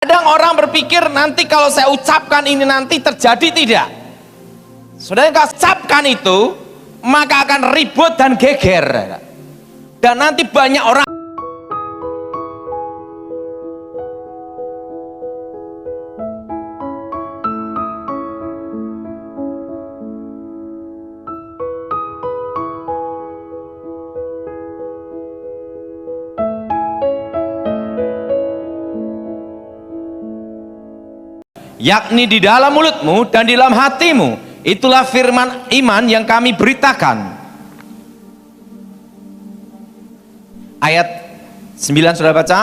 Kadang orang berpikir nanti kalau saya ucapkan ini nanti terjadi, tidak. Saudara, kalau ucapkan itu maka akan ribut dan geger, dan nanti banyak orang yakni di dalam mulutmu dan di dalam hatimu. Itulah firman iman yang kami beritakan. Ayat 9 sudah baca?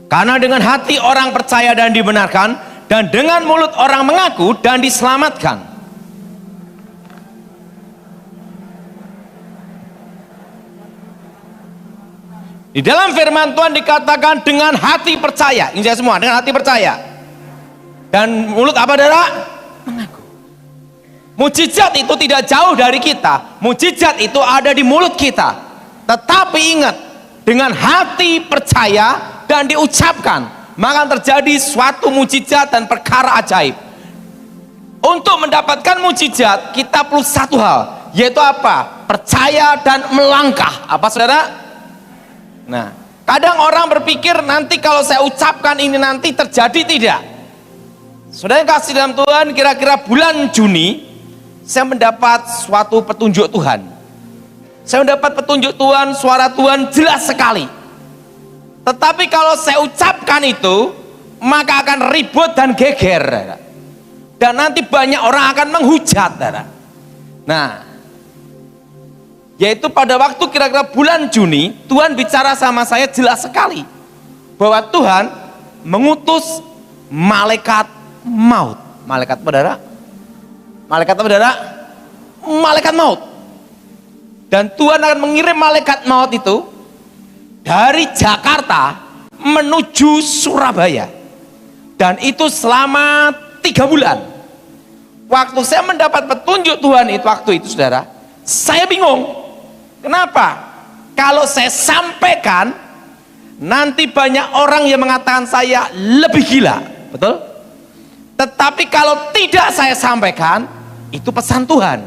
Karena dengan hati orang percaya dan dibenarkan, dan dengan mulut orang mengaku dan diselamatkan. Di dalam firman Tuhan dikatakan dengan hati percaya. Ini saya semua, dengan hati percaya. Dan mulut apa, saudara? Mengaku. Mujizat itu tidak jauh dari kita. Mujizat itu ada di mulut kita. Tetapi ingat, dengan hati percaya dan diucapkan, maka terjadi suatu mujizat dan perkara ajaib. Untuk mendapatkan mujizat, kita perlu satu hal, yaitu apa? Percaya dan melangkah. Apa, saudara? Nah, kadang orang berpikir nanti kalau saya ucapkan ini nanti terjadi, tidak. Saudara yang kasih dalam Tuhan, kira-kira bulan Juni saya mendapat suatu petunjuk Tuhan. Saya mendapat petunjuk Tuhan, suara Tuhan jelas sekali. Tetapi kalau saya ucapkan itu maka akan ribut dan geger, dan nanti banyak orang akan menghujat. Nah, yaitu pada waktu kira-kira bulan Juni, Tuhan bicara sama saya jelas sekali bahwa Tuhan mengutus malaikat maut. Malaikat apa, saudara? Malaikat apa, saudara? Malaikat maut. Dan Tuhan akan mengirim malaikat maut itu dari Jakarta menuju Surabaya, dan itu selama 3 bulan. Waktu saya mendapat petunjuk Tuhan itu, waktu itu, saudara, saya bingung. Kenapa? Kalau saya sampaikan, nanti banyak orang yang mengatakan saya lebih gila, betul? Tetapi kalau tidak saya sampaikan, itu pesan Tuhan.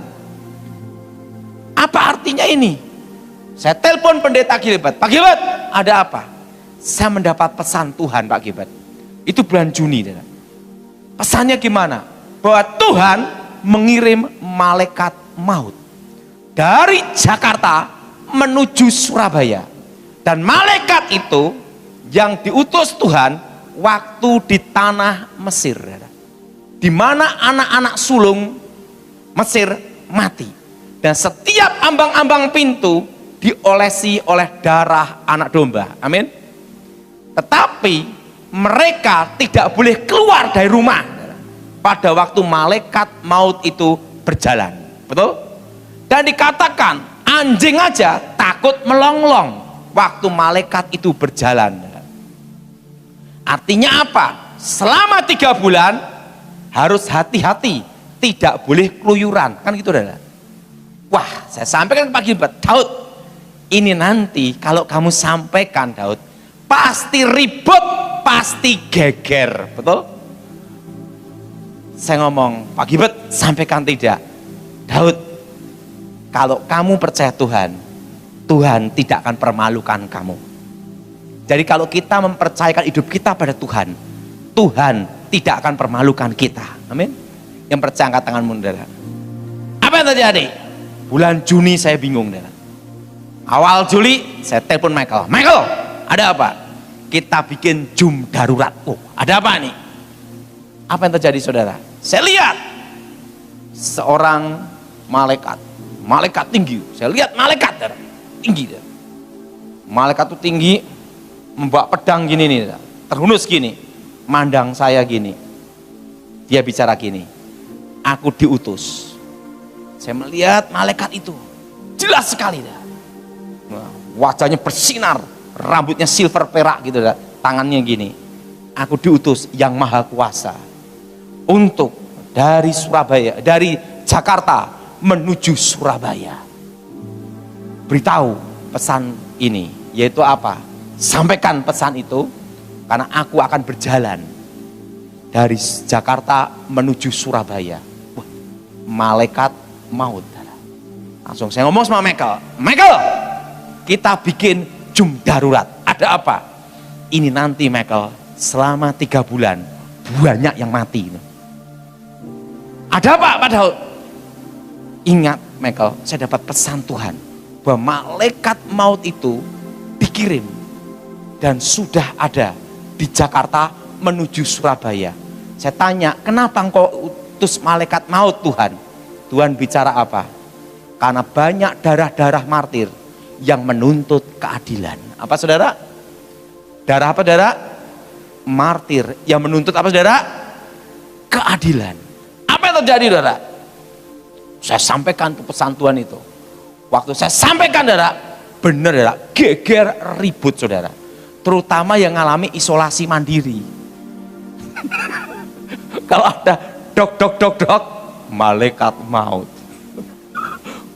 Apa artinya ini? Saya telepon pendeta Gilbert. Pak Gilbert, ada apa? Saya mendapat pesan Tuhan, Pak Gilbert. Itu bulan Juni. Pesannya gimana? Bahwa Tuhan mengirim malaikat maut dari Jakarta menuju Surabaya. Dan malaikat itu yang diutus Tuhan waktu di tanah Mesir, di mana anak-anak sulung Mesir mati, dan setiap ambang-ambang pintu diolesi oleh darah anak domba. Amin. Tetapi mereka tidak boleh keluar dari rumah pada waktu malaikat maut itu berjalan, betul? Dan dikatakan anjing aja takut melonglong waktu malaikat itu berjalan. Artinya apa? Selama 3 bulan harus hati-hati, tidak boleh keluyuran, kan gitu, saudara. Wah, saya sampaikan Pak Gilbert, Daud, ini nanti kalau kamu sampaikan, Daud, pasti ribut, pasti geger, betul? Saya ngomong, Pak Gilbert, sampaikan tidak. Daud, kalau kamu percaya Tuhan, Tuhan tidak akan permalukan kamu. Jadi kalau kita mempercayakan hidup kita pada Tuhan, Tuhan tidak akan permalukan kita. Amin. Yang percaya angkat tanganmu, saudara. Apa yang terjadi? Bulan Juni saya bingung, saudara. Awal Juli saya telepon Michael. Michael, ada apa? Kita bikin Zoom darurat. Oh, ada apa nih? Apa yang terjadi, saudara? Saya lihat seorang malaikat tinggi. Saya lihat malaikat, saudara, tinggi. Saudara. Malaikat itu tinggi, membawa pedang gini nih, saudara. Terhunus gini, mandang saya gini. Dia bicara gini, aku diutus. Saya melihat malaikat itu jelas sekali, saudara. Wajahnya bersinar, rambutnya silver perak gitu, tangannya gini. aku diutus yang maha kuasa untuk dari Surabaya, dari Jakarta menuju Surabaya. Beritahu pesan ini, yaitu apa? Sampaikan pesan itu, karena aku akan berjalan dari Jakarta menuju Surabaya. Wah, malaikat maut. Langsung saya ngomong sama Michael, kita bikin jum darurat. Ada apa? Ini nanti Michael, selama 3 bulan banyak yang mati. Ada apa Pak Daud? Ingat Michael, saya dapat pesan Tuhan bahwa malaikat maut itu dikirim dan sudah ada di Jakarta menuju Surabaya. Saya tanya, kenapa engkau utus malaikat maut Tuhan? Tuhan bicara apa? Karena banyak darah-darah martir yang menuntut keadilan. Apa saudara? Darah apa saudara? Martir yang menuntut apa saudara? Keadilan. Apa yang terjadi saudara? Saya sampaikan pesan Tuhan itu. Waktu saya sampaikan saudara, benar saudara, geger ribut saudara. Terutama yang ngalami isolasi mandiri. Kalau ada dok, malaikat maut.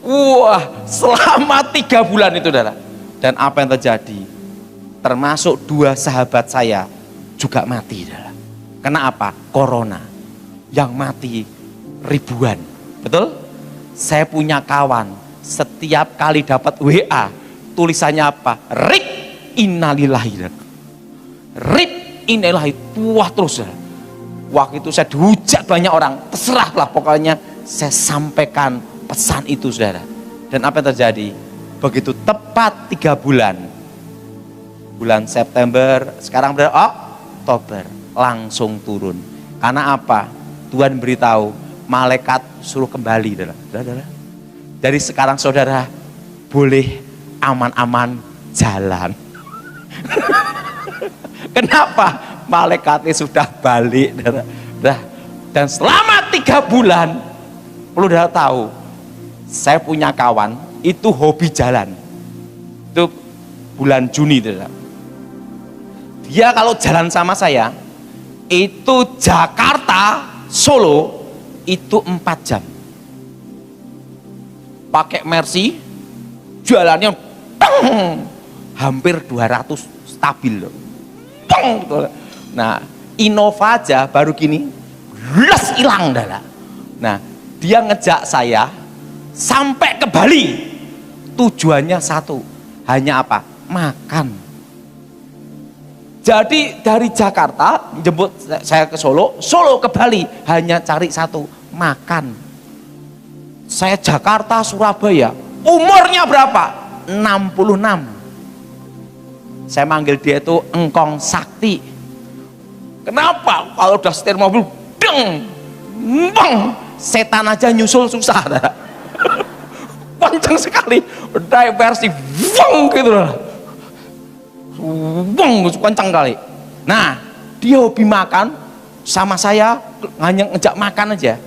Wah, selama 3 bulan itu saudara. Dan apa yang terjadi? Termasuk 2 sahabat saya juga mati saudara. Kenapa? Corona. Yang mati ribuan. Betul? Saya punya kawan, setiap kali dapat WA, tulisannya apa? Rip innalillahi. Rip innalillahi. Wah terus saudara. Waktu itu saya dihujat banyak orang. Terserahlah pokoknya saya sampaikan pesan itu saudara. Dan apa yang terjadi? Begitu tepat 3 bulan, bulan September, sekarang berarti Oktober, langsung turun. Karena apa? Tuhan beritahu malaikat suruh kembali saudara. Dari sekarang saudara boleh aman-aman jalan. Kenapa? Malaikatnya sudah balik saudara. Dan selama 3 bulan, perlu saudara tahu, saya punya kawan itu hobi jalan. Itu bulan Juni itu. Dia kalau jalan sama saya itu Jakarta Solo itu 4 jam. Pakai Mercy, jalannya hampir 200 stabil loh. Nah, Innova aja baru gini, les hilang dah. Nah, dia ngejak saya sampai ke Bali, tujuannya satu, hanya apa? Makan. Jadi dari Jakarta jemput saya ke Solo, Solo ke Bali, hanya cari satu, makan. Saya Jakarta Surabaya, umurnya berapa? 66. Saya manggil dia itu Engkong Sakti. Kenapa? Kalau udah setir mobil, deng, bang, setan aja nyusul susah. Kencang sekali, diversi, wong gitu loh, wong kencang kali. Nah, dia hobi makan, sama saya hanya ngejak makan aja.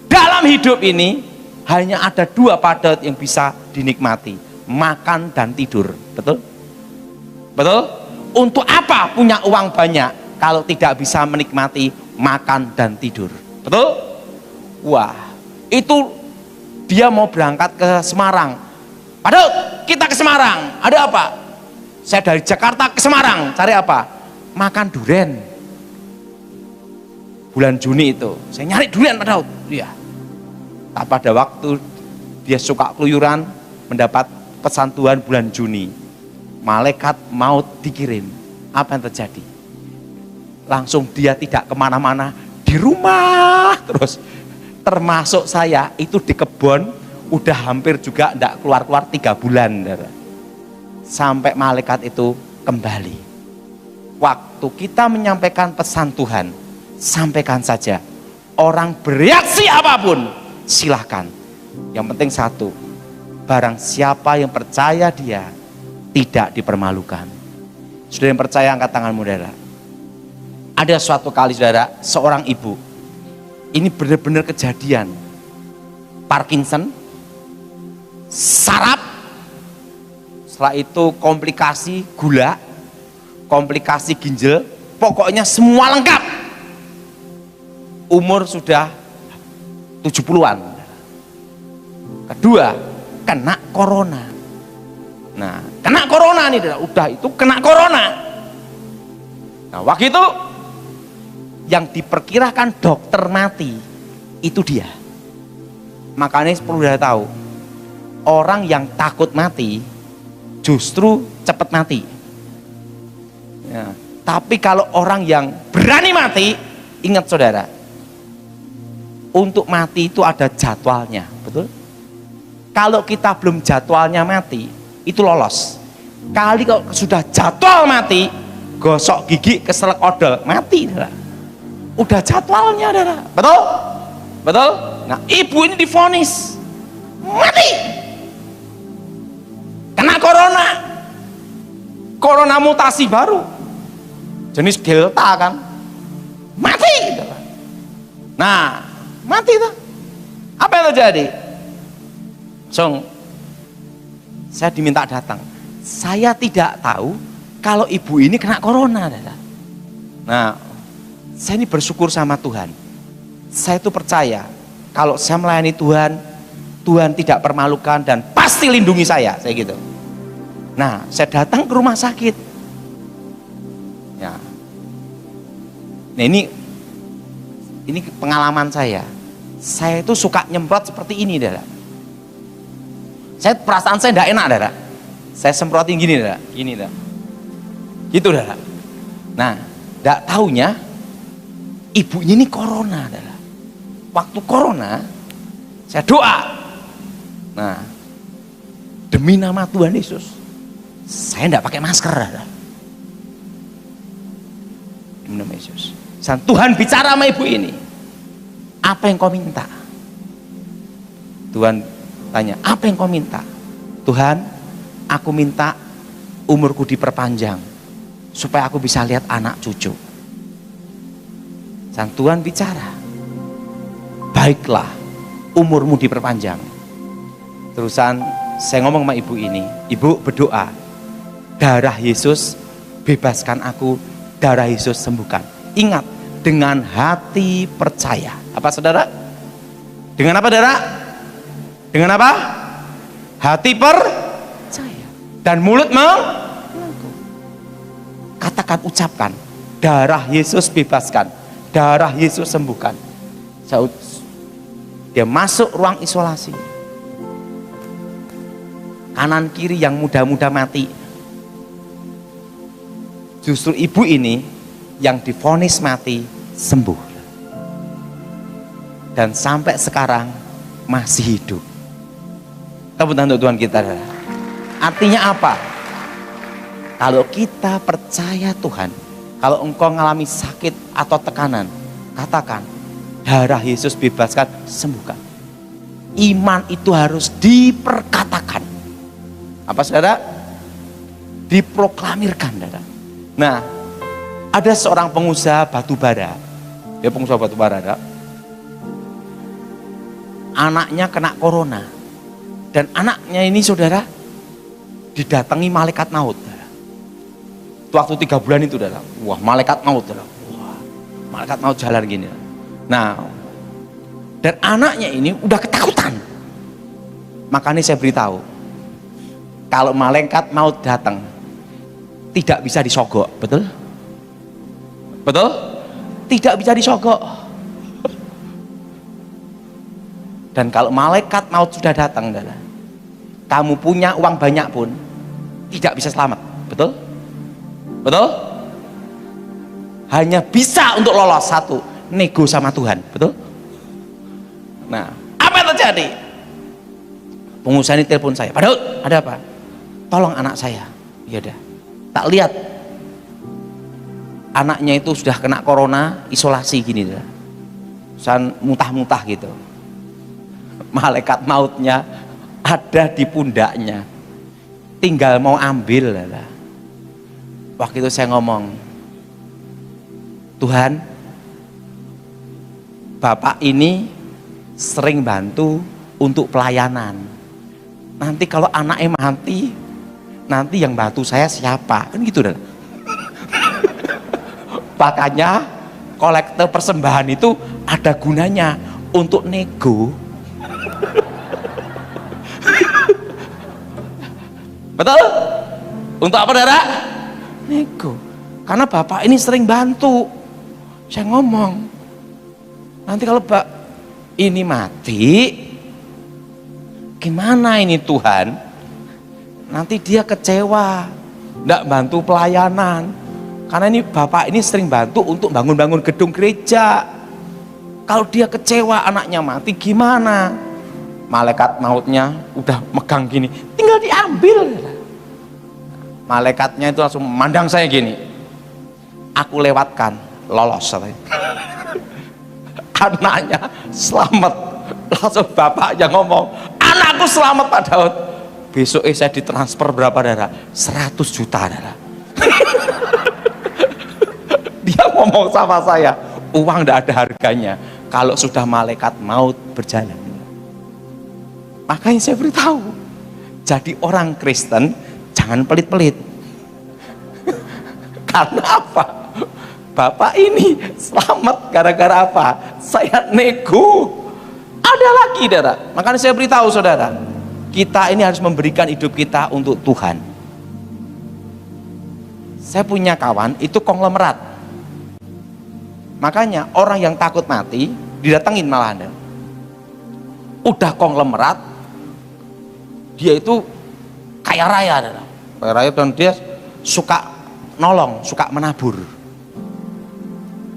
Dalam hidup ini hanya ada 2 padat yang bisa dinikmati, makan dan tidur. Betul? Betul? Untuk apa punya uang banyak kalau tidak bisa menikmati makan dan tidur? Betul? Wah, itu dia mau berangkat ke Semarang. Padahal kita ke Semarang, ada apa? Saya dari Jakarta ke Semarang, cari apa? Makan durian. Bulan Juni itu, saya nyari durian Pak Daud. Iya. Tak pada waktu dia suka keluyuran, mendapat pesan Tuhan bulan Juni. Malaikat maut dikirim. Apa yang terjadi? Langsung dia tidak kemana-mana, di rumah terus. Termasuk saya itu di kebun udah hampir juga tidak keluar-keluar 3 bulan sampai malaikat itu kembali. Waktu kita menyampaikan pesan Tuhan, sampaikan saja. Orang bereaksi apapun silahkan, yang penting satu, barang siapa yang percaya dia tidak dipermalukan. Saudara yang percaya angkat tanganmu saudara. Ada suatu kali saudara, seorang ibu, ini benar-benar kejadian, Parkinson, saraf, setelah itu komplikasi gula, komplikasi ginjal, pokoknya semua lengkap. Umur sudah 70-an. Kedua, kena corona. Nah, kena corona nih, udah itu kena corona. Nah, waktu itu yang diperkirakan dokter mati itu dia. Makanya perlu dia tahu, orang yang takut mati justru cepat mati. Ya. Tapi kalau orang yang berani mati, ingat saudara, untuk mati itu ada jadwalnya, betul? Kalau kita belum jadwalnya mati, itu lolos. Kali kalau sudah jadwal mati, gosok gigi, keselak odol, mati. Udah jadwalnya, betul? Betul? Nah, ibu ini divonis mati. Kena corona mutasi baru, jenis delta kan, mati. Nah, mati tuh. Apa yang terjadi? Saya diminta datang. Saya tidak tahu kalau ibu ini kena corona. Nah, saya ini bersyukur sama Tuhan. Saya itu percaya kalau saya melayani Tuhan, Tuhan tidak permalukan dan pasti lindungi saya gitu. Nah, saya datang ke rumah sakit. Ya. Nah, ini pengalaman saya. Saya itu suka nyemprot seperti ini, Saya perasaan saya tidak enak, Saya semprotin gini, gini, gitu, Nah, tidak taunya ibunya ini corona, Waktu corona, saya doa. Nah, demi nama Tuhan Yesus, saya tidak pakai masker, Demi nama Yesus. Dan Tuhan bicara sama ibu ini, apa yang kau minta? Tuhan tanya, apa yang kau minta? Tuhan, aku minta umurku diperpanjang supaya aku bisa lihat anak cucu. Dan Tuhan bicara, baiklah, umurmu diperpanjang. Terusan saya ngomong sama ibu ini, ibu berdoa, darah Yesus bebaskan aku, darah Yesus sembuhkan. Ingat, dengan hati percaya. Apa saudara? Dengan apa, saudara? Dengan apa? Hati percaya dan mulut mengaku. Katakan, ucapkan, darah Yesus bebaskan, darah Yesus sembuhkan. Dia masuk ruang isolasi. Kanan kiri yang muda-muda mati. Justru ibu ini yang divonis mati sembuh. Dan sampai sekarang masih hidup. Tepuk tangan untuk Tuhan kita. Artinya apa? Kalau kita percaya Tuhan, kalau engkau mengalami sakit atau tekanan, katakan, darah Yesus bebaskan, sembuhkan. Iman itu harus diperkatakan. Apa saudara? Diproklamirkan, saudara. Nah, ada seorang pengusaha batu bara. Dia pengusaha batu bara, saudara. Anaknya kena corona. Dan anaknya ini, saudara, didatangi malaikat maut. Saudara. Waktu 3 bulan itu, saudara. Wah, malaikat maut, saudara. Wah, malaikat maut jalan gini. Nah, dan anaknya ini udah ketakutan. Makanya saya beritahu, kalau malaikat maut datang, tidak bisa disogok, betul? Betul? Tidak bisa disogok. Dan kalau malaikat maut sudah datang, kamu punya uang banyak pun tidak bisa selamat, betul? Betul? Hanya bisa untuk lolos satu, nego sama Tuhan, betul? Nah, apa yang terjadi? Pengusaha ini telepon saya, Pak Daud, ada apa? Tolong anak saya. Ya udah. Tak lihat anaknya itu sudah kena corona, isolasi gini, san mutah-mutah gitu. Malaikat mautnya ada di pundaknya, tinggal mau ambil. Waktu itu saya ngomong, Tuhan, Bapak ini sering bantu untuk pelayanan. Nanti kalau anaknya mati, nanti yang bantu saya siapa? Kan gitu, Makanya kolektor persembahan itu ada gunanya untuk nego. Betul? Untuk apa, saudara? Nego. Karena bapak ini sering bantu. Saya ngomong, nanti kalau ini mati, gimana ini Tuhan? Nanti dia kecewa, tidak bantu pelayanan. Karena ini bapak ini sering bantu untuk bangun-bangun gedung gereja. Kalau dia kecewa anaknya mati gimana? Malaikat mautnya udah megang gini, tinggal diambil. Malaikatnya itu langsung memandang saya gini, aku lewatkan, lolos. Anaknya selamat. Langsung bapak yang ngomong, anakku selamat Pak Daud. Besok saya ditransfer berapa, darah? 100 juta, darah. Dia ngomong sama saya, uang tidak ada harganya kalau sudah malaikat maut berjalan. Makanya saya beritahu, jadi orang Kristen jangan pelit-pelit. Karena apa? Bapak ini selamat gara-gara apa? Saya nego. Ada lagi, saudara. Makanya saya beritahu saudara, kita ini harus memberikan hidup kita untuk Tuhan. Saya punya kawan itu konglomerat. Makanya orang yang takut mati didatengin malahan. Udah konglomerat, dia itu kaya raya, kaya raya, dan dia suka nolong, suka menabur.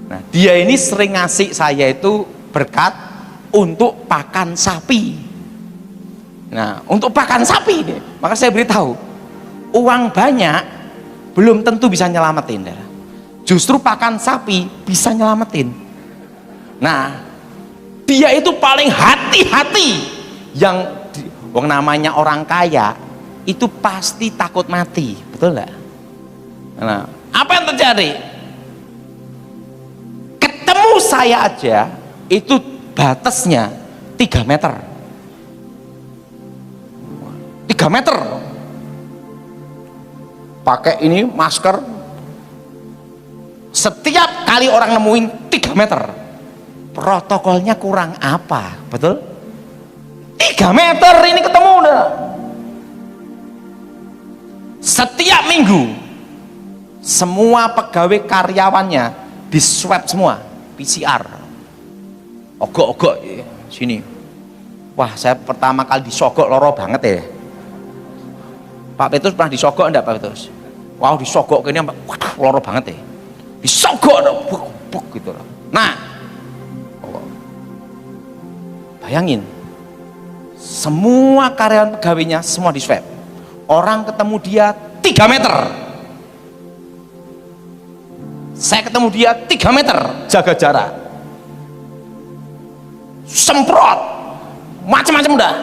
Nah, dia ini sering ngasih saya itu berkat untuk pakan sapi. Nah, untuk pakan sapi ini, maka saya beritahu, uang banyak belum tentu bisa nyelamatin. Justru pakan sapi bisa nyelamatin. Nah, dia itu paling hati-hati. Yang namanya orang kaya itu pasti takut mati, betul nggak? Nah, apa yang terjadi? Ketemu saya aja itu batasnya 3 meter. 3 meter. Pakai ini masker. Setiap kali orang nemuin 3 meter, protokolnya kurang apa, betul? 3 meter ini ketemu udah. Setiap minggu semua pegawai karyawannya di swab semua, PCR. Ogok-ogok sini. Wah, saya pertama kali disogok loro banget ya. Pak Petrus pernah disogok enggak, Pak Petrus? Wow, disogok ini loro banget ya. Disogok buk gitu loh. Nah, bayangin, semua karyawan pegawainya semua di swab. Orang ketemu dia 3 meter. Saya ketemu dia 3 meter, jaga jarak. Semprot, macam-macam udah.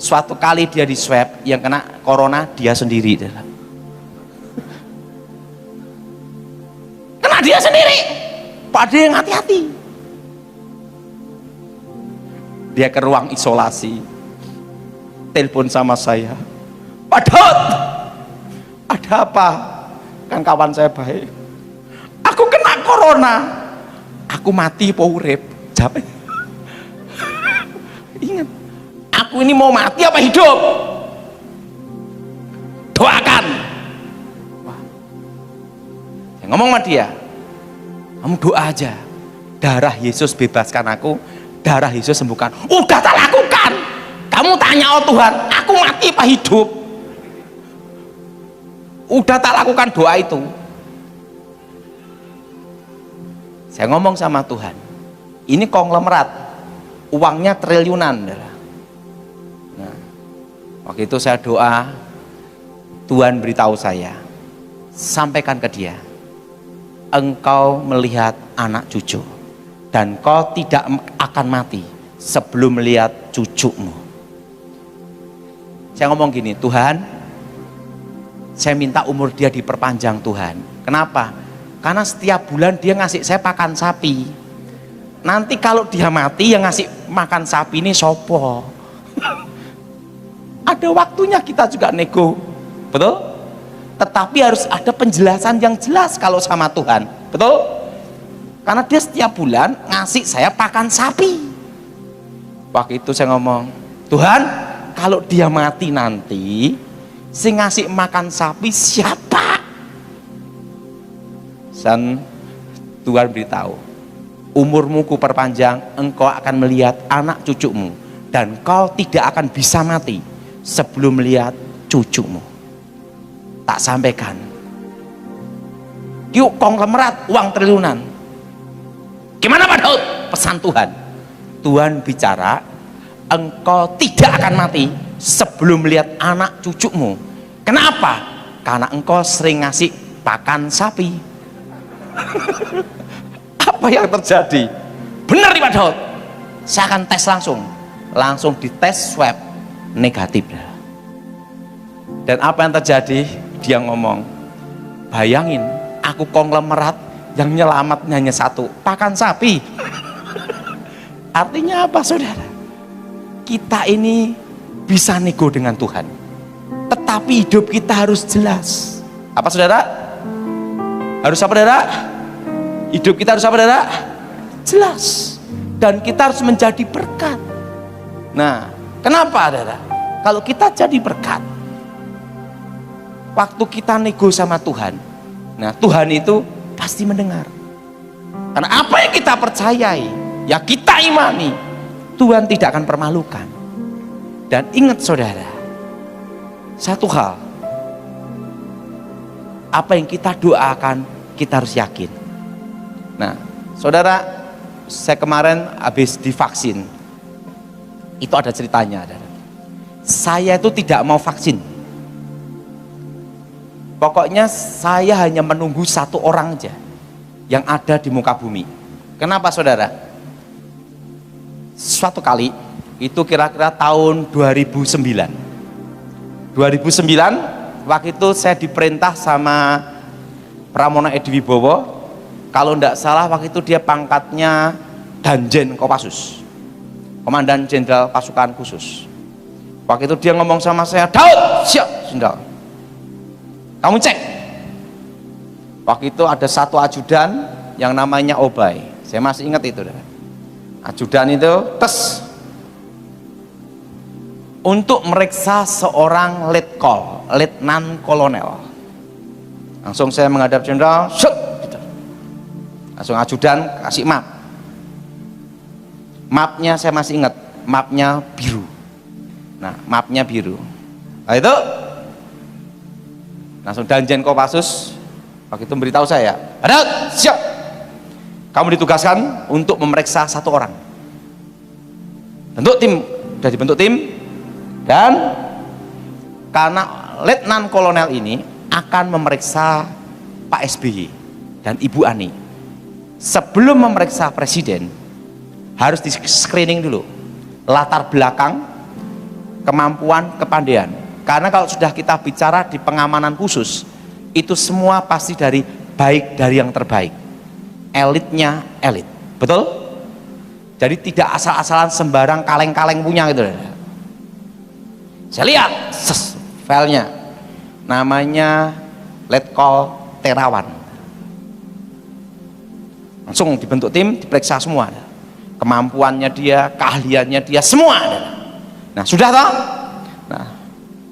Suatu kali dia di swab, yang kena corona dia sendiri. Dia sendiri, Pak dia yang hati-hati. Dia ke ruang isolasi, telepon sama saya, Pak Daud, ada apa? Kan kawan saya baik. Aku kena corona, aku mati apa urip? Jawab. Ingat, aku ini mau mati apa hidup? Doakan. Wah. Saya ngomong sama dia, kamu doa aja, darah Yesus bebaskan aku, darah Yesus sembuhkan. Udah tak lakukan. Kamu tanya, oh Tuhan, aku mati apa hidup? Udah tak lakukan doa itu. Saya ngomong sama Tuhan, ini konglomerat, uangnya triliunan. Nah, waktu itu saya doa, Tuhan beritahu saya, sampaikan ke dia, engkau melihat anak cucu dan kau tidak akan mati sebelum melihat cucumu. Saya ngomong gini, Tuhan, saya minta umur dia diperpanjang Tuhan. Kenapa? Karena setiap bulan dia ngasih saya pakan sapi. Nanti kalau dia mati yang ngasih makan sapi ini sopo. Ada waktunya kita juga nego, betul? tetapi harus ada penjelasan yang jelas kalau sama Tuhan, betul? Karena dia setiap bulan ngasih saya pakan sapi. Waktu itu saya ngomong, Tuhan, kalau dia mati nanti, sing ngasih makan sapi siapa? Dan Tuhan beritahu, umurmu kuperpanjang, engkau akan melihat anak cucumu, dan kau tidak akan bisa mati sebelum melihat cucumu. Tak sampaikan, yuk konglomerat uang triliunan. Gimana Pak Daud? Pesan Tuhan. Tuhan bicara, engkau tidak akan mati sebelum melihat anak cucumu. Kenapa? Karena engkau sering ngasih pakan sapi. Apa yang terjadi? Benar nih Pak Daud. Saya akan tes langsung dites swab, negatif. Dan apa yang terjadi? Dia ngomong, bayangin aku konglomerat yang nyelamat hanya satu, pakan sapi. Artinya apa saudara? Kita ini bisa nego dengan Tuhan, tetapi hidup kita harus jelas. Apa saudara? Harus apa saudara? Hidup kita harus apa saudara? Jelas. Dan kita harus menjadi berkat. Nah, kenapa saudara? Kalau kita jadi berkat, waktu kita nego sama Tuhan, nah Tuhan itu pasti mendengar. Karena apa yang kita percayai, ya kita imani, Tuhan tidak akan permalukan. Dan ingat saudara, satu hal, apa yang kita doakan, kita harus yakin. Nah saudara, saya kemarin habis divaksin, itu ada ceritanya. Saya itu tidak mau vaksin. Pokoknya saya hanya menunggu satu orang aja yang ada di muka bumi. Kenapa saudara? Suatu kali, itu kira-kira tahun 2009. 2009, waktu itu saya diperintah sama Pramono Edi Wibowo. Kalau tidak salah waktu itu dia pangkatnya Danjen Kopassus, Komandan Jenderal Pasukan Khusus. Waktu itu dia ngomong sama saya, Daud, siap, Jenderal. Kamu cek. Waktu itu ada satu ajudan yang namanya Obay. Saya masih ingat itu. Ajudan itu tes untuk meriksa seorang letkol, letnan kolonel. Langsung saya menghadap jenderal, gitu. Langsung ajudan kasih map. Mapnya saya masih ingat, mapnya biru. Nah, mapnya biru. Nah itu langsung Danjen Kopassus waktu itu memberitahu saya, ada siap, kamu ditugaskan untuk memeriksa satu orang. Bentuk tim, sudah dibentuk tim, dan karena letnan kolonel ini akan memeriksa Pak SBY dan Ibu Ani. Sebelum memeriksa presiden harus di screening dulu latar belakang, kemampuan, kepandaian. Karena kalau sudah kita bicara di pengamanan khusus, itu semua pasti baik dari yang terbaik, elitnya elit, betul? Jadi tidak asal-asalan sembarang kaleng-kaleng punya gitu. Saya lihat filenya, namanya Letkol Terawan. Langsung dibentuk tim, diperiksa semua, kemampuannya dia, keahliannya dia, semua. Nah sudah toh? Nah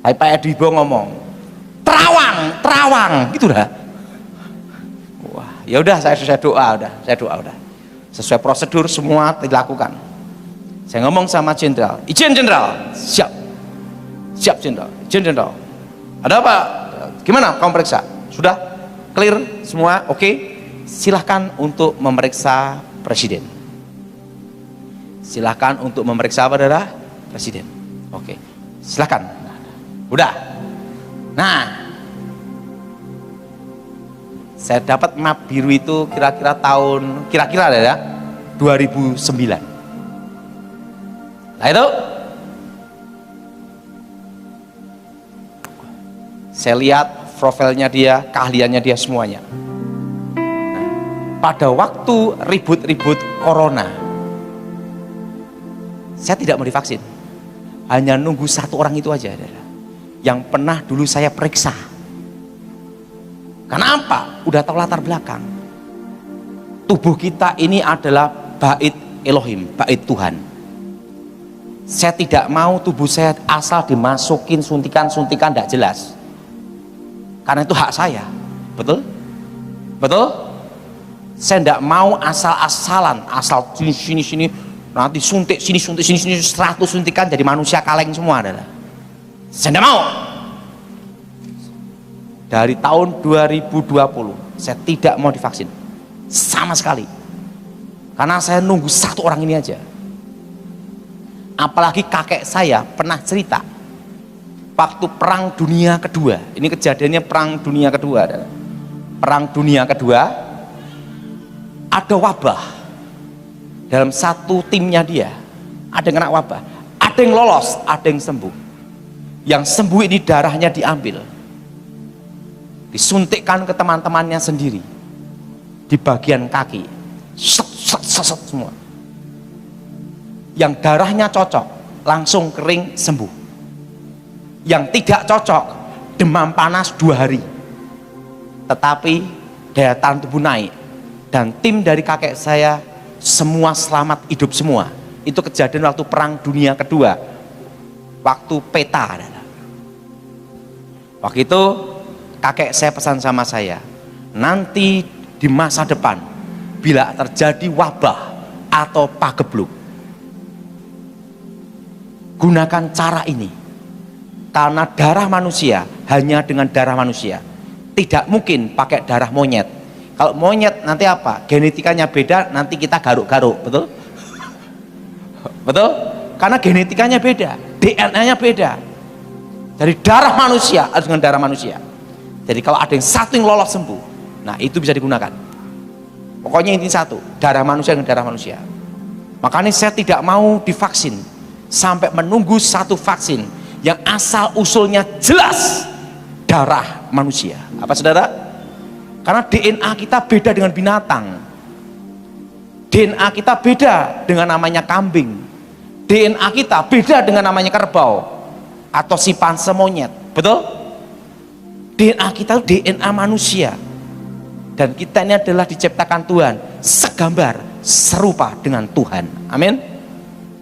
Pak Edi Wibowo ngomong, terawang, gitu dah. Wah, ya udah saya doa udah. Sesuai prosedur semua dilakukan. Saya ngomong sama jenderal, izin jenderal, siap jenderal, izin jenderal. Ada apa? Gimana kamu periksa? Sudah clear semua, oke. Silahkan untuk memeriksa presiden. Silahkan untuk memeriksa apa saudara? Presiden. Oke, silahkan. Udah. Nah, saya dapat map biru itu kira-kira ya 2009. Nah itu saya lihat profilnya dia, keahliannya dia, semuanya. Nah, pada waktu ribut-ribut corona, saya tidak mau divaksin, hanya nunggu satu orang itu aja yang pernah dulu saya periksa. Kenapa? Udah tahu latar belakang. Tubuh kita ini adalah bait Elohim, bait Tuhan. Saya tidak mau tubuh saya asal dimasukin suntikan-suntikan tidak jelas. Karena itu hak saya. Betul? Betul? Saya tidak mau asal-asalan, asal sini nanti suntik sini 100 suntikan jadi manusia kaleng semua adalah. Saya tidak mau. Dari tahun 2020 saya tidak mau divaksin sama sekali. Karena saya nunggu satu orang ini aja. Apalagi kakek saya pernah cerita waktu Perang Dunia Kedua. Ini kejadiannya Perang Dunia Kedua adalah Perang Dunia Kedua, ada wabah dalam satu timnya dia, ada yang kena wabah, ada yang lolos, ada yang sembuh. Yang sembuh ini darahnya diambil, disuntikkan ke teman-temannya sendiri di bagian kaki, set semua. Yang darahnya cocok langsung kering sembuh. Yang tidak cocok demam panas 2 hari, tetapi daya tahan tubuh naik. Dan tim dari kakek saya semua selamat hidup semua. Itu kejadian waktu Perang Dunia Kedua, waktu peta. Waktu itu kakek saya pesan sama saya, nanti di masa depan bila terjadi wabah atau pagebluk, gunakan cara ini. Karena darah manusia hanya dengan darah manusia, tidak mungkin pakai darah monyet. Kalau monyet nanti apa? Genetikanya beda, nanti kita garuk-garuk, betul? Betul? Karena genetikanya beda, DNA-nya beda. Dari darah manusia harus dengan darah manusia. Jadi kalau ada yang satu yang lolos sembuh, nah itu bisa digunakan. Pokoknya ini satu, darah manusia dengan darah manusia. Makanya saya tidak mau divaksin sampai menunggu satu vaksin yang asal usulnya jelas darah manusia. Apa saudara? Karena DNA kita beda dengan binatang. DNA kita beda dengan namanya kambing. DNA kita beda dengan namanya kerbau atau simpanse monyet. Betul? DNA kita itu DNA manusia. Dan kita ini adalah diciptakan Tuhan segambar, serupa dengan Tuhan. Amin.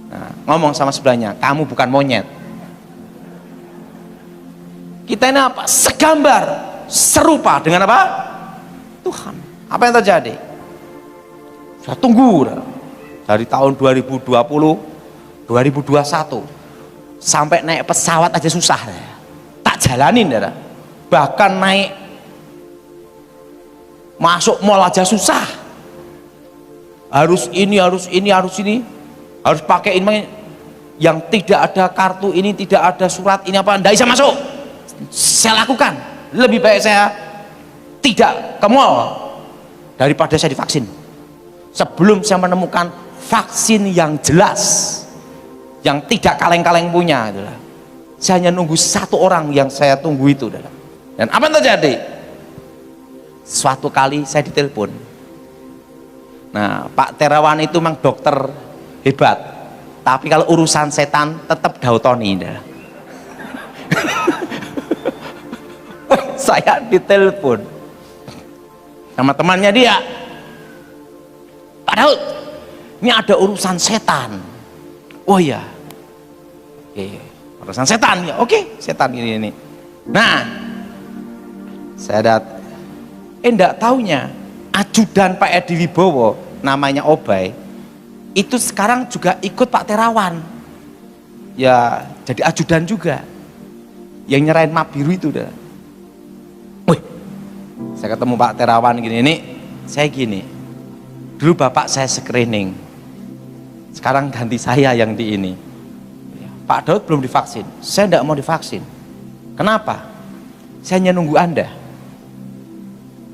Nah, ngomong sama sebelahnya, kamu bukan monyet. Kita ini apa? Segambar, serupa dengan apa? Tuhan. Apa yang terjadi? Saya tunggu dari tahun 2020, 2021 sampai naik pesawat aja susah. Tak jalanin, bahkan naik masuk mall aja susah. Harus ini, harus pakai ini. Yang tidak ada kartu ini, tidak ada surat ini apa, tidak bisa masuk. Saya lakukan. Lebih baik saya tidak ke mall daripada saya divaksin. Sebelum saya menemukan vaksin yang jelas, yang tidak kaleng-kaleng punya, adalah saya hanya nunggu satu orang yang saya tunggu itu. Dan apa yang terjadi? Suatu kali saya ditelepon. Nah, Pak Terawan itu memang dokter hebat, tapi kalau urusan setan tetap Dautoni. Saya ditelepon sama temannya dia, Pak Daud, ini ada urusan setan. Oh iya, urusan setan ya. Oke, setan ini. Nah, saya enggak taunya ajudan Pak Edi Wibowo namanya Obay itu sekarang juga ikut Pak Terawan ya, jadi ajudan juga yang nyerahin map biru itu. Wih, saya ketemu Pak Terawan gini, saya gini, dulu bapak saya screening, sekarang ganti saya yang di ini. Pak Daud belum divaksin, saya enggak mau divaksin. Kenapa? Saya hanya nunggu Anda,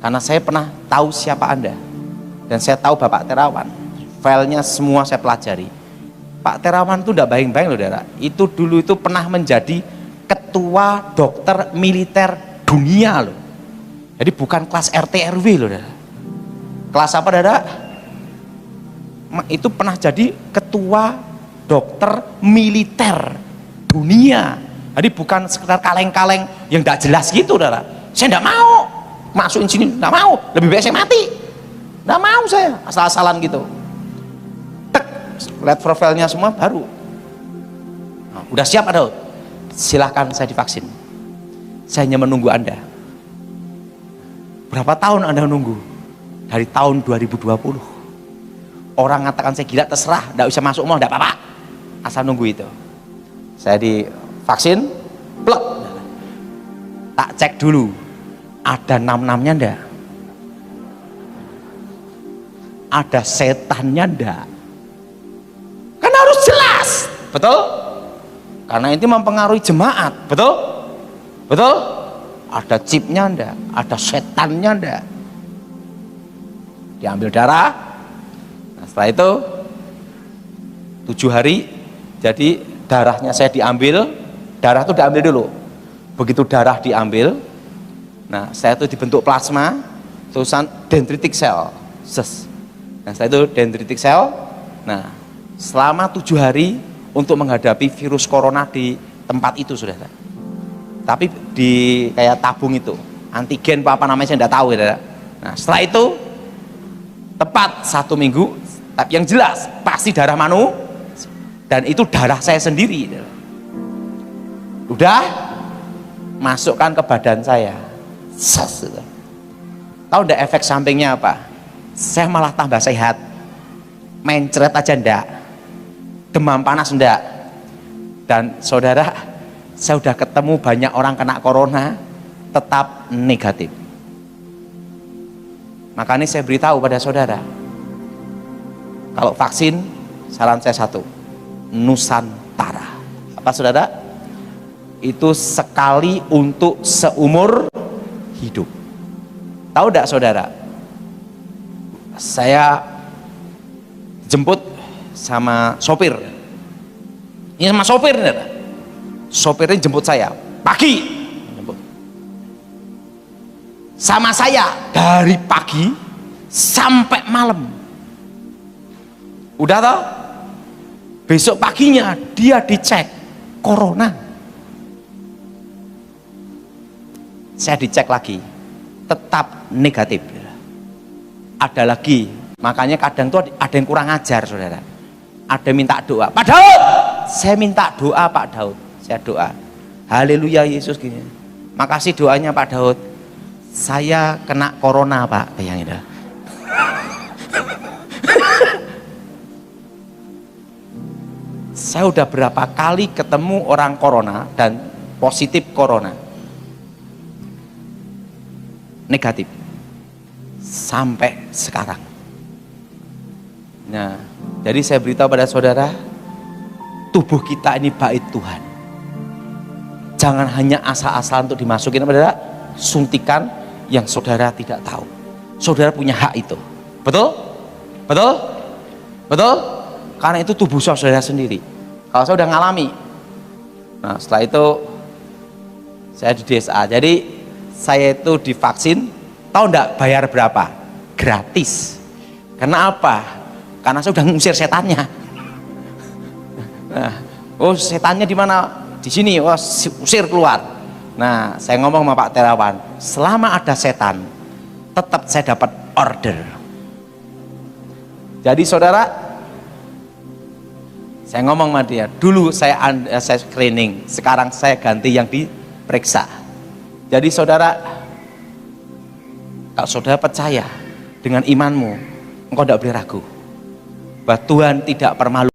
karena saya pernah tahu siapa Anda, dan saya tahu Bapak Terawan, filenya semua saya pelajari. Pak Terawan itu tidak bayang-bayang loh, saudara. Itu dulu itu pernah menjadi ketua dokter militer dunia loh. Jadi bukan kelas RT RW loh, saudara. Kelas apa, saudara? Itu pernah jadi ketua dokter militer dunia. Jadi bukan sekedar kaleng-kaleng yang tidak jelas gitu, saudara. Saya tidak mau. masukin sini, nggak mau, lebih baik saya mati, nggak mau saya, asal-asalan gitu. Tek, lihat profilnya semua baru. Nah, udah siap Daud? Silahkan saya divaksin. Saya hanya menunggu Anda. Berapa tahun Anda menunggu? Dari tahun 2020. Orang ngatakan saya gila, terserah, nggak usah masuk mall, nggak apa-apa, asal nunggu itu. Saya divaksin, plek, tak cek dulu, ada nam-namnya ndak? Ada setannya ndak? Kan harus jelas, betul? Karena itu mempengaruhi jemaat, betul? Betul? Ada chipnya ndak? Ada setannya ndak? Diambil darah. Nah, setelah itu 7 hari, jadi darahnya saya diambil, darah itu diambil dulu. Begitu darah diambil, nah saya itu dibentuk plasma, tulisan dendritic cell. Nah setelah itu dendritic cell. Nah selama 7 hari untuk menghadapi virus corona di tempat itu, saudara. Tapi di kayak tabung itu, antigen apa namanya saya tidak tahu, saudara. Nah setelah itu tepat 1 minggu, tapi yang jelas pasti darah manu, dan itu darah saya sendiri, saudara. Udah masukkan ke badan saya. Tahu enggak efek sampingnya apa? Saya malah tambah sehat, mencret aja enggak, demam panas enggak. Dan saudara, saya udah ketemu banyak orang kena corona tetap negatif. Makanya saya beritahu pada saudara, kalau vaksin, saran saya satu, Nusantara. Apa saudara? Itu sekali untuk seumur hidup. Tahu enggak saudara? Saya jemput sama sopir. Ini sama sopir, saudara. Sopirnya jemput saya pagi, jemput. Sama saya dari pagi sampai malam. Udah toh? Besok paginya dia dicek corona. Saya dicek lagi, tetap negatif. Ada lagi, makanya kadang tuh ada yang kurang ajar, saudara. Ada minta doa, Pak Daud, saya minta doa Pak Daud, saya doa, haleluya Yesus gini. Makasih doanya Pak Daud. Saya kena corona Pak, bayangin dah. Saya udah berapa kali ketemu orang corona dan positif corona, negatif sampai sekarang. Nah, jadi saya beritahu pada saudara, tubuh kita ini bait Tuhan. Jangan hanya asal-asalan untuk dimasukin pada suntikan yang saudara tidak tahu. Saudara punya hak itu. Betul? Betul? Betul? Karena itu tubuh saudara sendiri. Kalau saya udah ngalami. Nah, setelah itu saya di DSA. Jadi saya itu divaksin. Tahu enggak bayar berapa? Gratis. Karena apa? Karena saya udah ngusir setannya. Nah, oh setannya di mana? Di sini. Oh, usir keluar. Nah, saya ngomong sama Pak Terawan, selama ada setan, tetap saya dapat order. Jadi saudara, saya ngomong sama dia, dulu saya screening, sekarang saya ganti yang diperiksa. Jadi saudara, kalau saudara percaya dengan imanmu, engkau tidak boleh ragu bahwa Tuhan tidak permalu.